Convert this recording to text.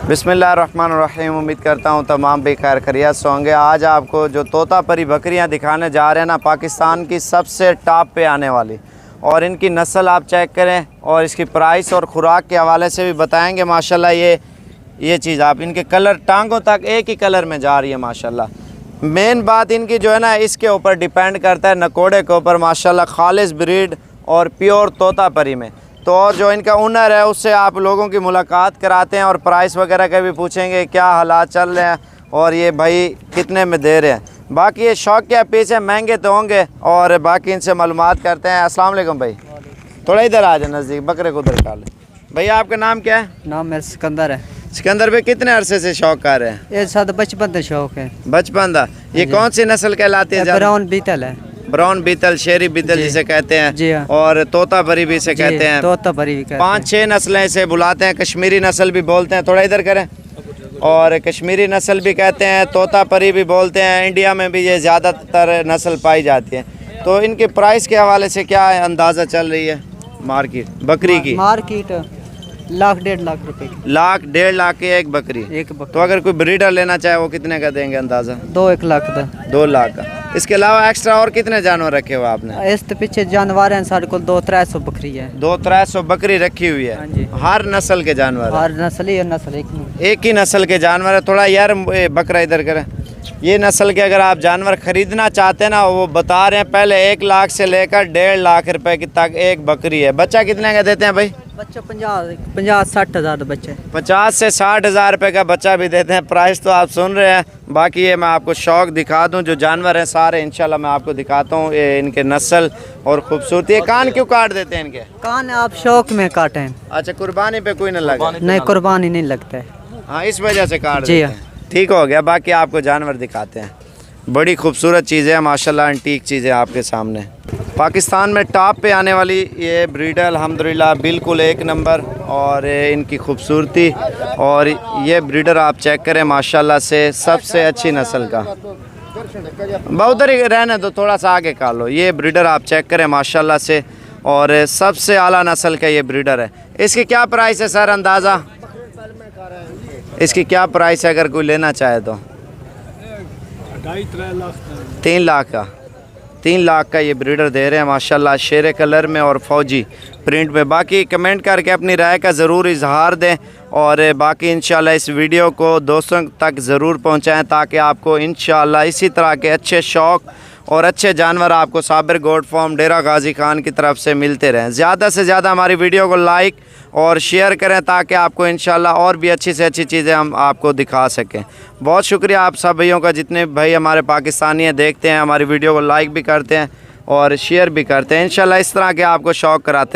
बिस्मिल्लाहिर्रहमानिर्रहीम। उम्मीद करता हूँ तमाम बेखैर खैरियत से होंगे। आज आपको जो तोता परी बकरियाँ दिखाने जा रहे हैं ना, पाकिस्तान की सबसे टॉप पे आने वाली, और इनकी नस्ल आप चेक करें और इसकी प्राइस और ख़ुराक के हवाले से भी बताएंगे। माशाल्लाह ये चीज़ आप इनके कलर टांगों तक एक ही कलर में जा रही है माशाल्लाह। मेन बात इनकी जो है ना, इसके ऊपर डिपेंड करता है नकोड़े के ऊपर माशाल्लाह, खालिस ब्रीड और प्योर तोता परी में। तो और जो इनका ओनर है उससे आप लोगों की मुलाकात कराते हैं और प्राइस वगैरह का भी पूछेंगे क्या हालात चल रहे हैं और ये भाई कितने में दे रहे हैं। बाकी ये शौक के पीछे महंगे तो होंगे और बाकी इनसे मालूमात करते हैं। अस्सलाम वालेकुम भाई, थोड़ा इधर आ जाए नज़दीक, बकरे को उधर कर ले। भैया आपका नाम क्या है? नाम मेरा सिकंदर है। सिकंदर भाई कितने अरसे से शौक कर रहे हैं? ये साथ बचपन का शौक है। बचपन का। ये कौन सी नस्ल कहलाती है? ब्राउन बीतल है। ब्राउन बीतल, शेरी बीतल जिसे कहते हैं जी हाँ। और तोता परी भी इसे कहते हैं। तोता परी भी कहते हैं। 5-6 नस्लें इसे बुलाते हैं। कश्मीरी नस्ल भी बोलते हैं, थोड़ा इधर करें, और कश्मीरी नस्ल भी कहते हैं, तोता परी भी बोलते हैं। इंडिया में भी ये ज़्यादातर नस्ल पाई जाती है। तो इनके प्राइस के हवाले से क्या अंदाज़ा चल रही है मार्केट बकरी की? मार्केट 1,00,000-1,50,000 रुपए की। 1,00,000-1,50,000 की एक बकरी। तो अगर कोई ब्रीडर लेना चाहे वो कितने का देंगे अंदाज़ा? 2-1 लाख का। 2 लाख का। इसके अलावा एक्स्ट्रा और कितने जानवर रखे हुए आपने? इस तो पीछे जानवर हैं साढ़े को 200-300 बकरी है। 200-300 बकरी रखी हुई है। हाँ जी। हर नस्ल के जानवर? हर नस्ल ही नस्ल एक ही नस्ल के जानवर है। थोड़ा यार बकरा इधर करें। ये नस्ल के अगर आप जानवर ख़रीदना चाहते हैं ना, वो बता रहे हैं पहले 1 लाख से लेकर 1.5 लाख रुपए की तक एक बकरी है। बच्चा कितने का देते हैं भाई? बच्चा 50-60 हज़ार बच्चे। 50 से 60 हज़ार रुपये का बच्चा भी देते हैं। प्राइस तो आप सुन रहे हैं। बाकी ये मैं आपको शौक दिखा दूं, जो जानवर हैं सारे इंशाल्लाह मैं आपको दिखाता हूँ। ये इनके नस्ल और खूबसूरती। कान क्यों काट देते हैं इनके? कान आप शौक में काटें। अच्छा, कुर्बानी पे कोई न लगा? नहीं, कुर्बानी नहीं लगता है। हाँ, इस वजह से काट जी देते हैं। ठीक हो गया। बाकी आपको जानवर दिखाते हैं। बड़ी खूबसूरत चीज़ें माशाल्लाह, एंटीक चीज़ें आपके सामने। पाकिस्तान में टॉप पे आने वाली ये ब्रीड है अल्हम्दुलिल्लाह, बिल्कुल एक नंबर। और इनकी खूबसूरती और ये ब्रीडर आप चेक करें माशाल्लाह से सबसे अच्छी नस्ल का। बहुत ही रहने दो, थोड़ा सा आगे कर लो। ये ब्रीडर आप चेक करें माशाल्लाह से, और सबसे आला नस्ल का ये ब्रीडर है। इसकी क्या प्राइस है सर, अंदाज़ा इसकी क्या प्राइस है अगर कोई लेना चाहे तो? 3 लाख का। 3 लाख का ये ब्रीडर दे रहे हैं माशाल्लाह, शेरे कलर में और फौजी प्रिंट में। बाकी कमेंट करके अपनी राय का ज़रूर इजहार दें और बाकी इंशाल्लाह इस वीडियो को दोस्तों तक ज़रूर पहुंचाएं, ताकि आपको इंशाल्लाह इसी तरह के अच्छे शौक़ और अच्छे जानवर आपको साबिर गोट फार्म डेरा गाजी खान की तरफ से मिलते रहें। ज़्यादा से ज़्यादा हमारी वीडियो को लाइक और शेयर करें, ताकि आपको इंशाल्लाह और भी अच्छी से अच्छी चीज़ें हम आपको दिखा सकें। बहुत शुक्रिया आप सब भाइयों का, जितने भाई हमारे पाकिस्तानी हैं, देखते हैं हमारी वीडियो को लाइक भी करते हैं और शेयर भी करते हैं। इंशाल्लाह इस तरह के आपको शौक़ कराते हैं।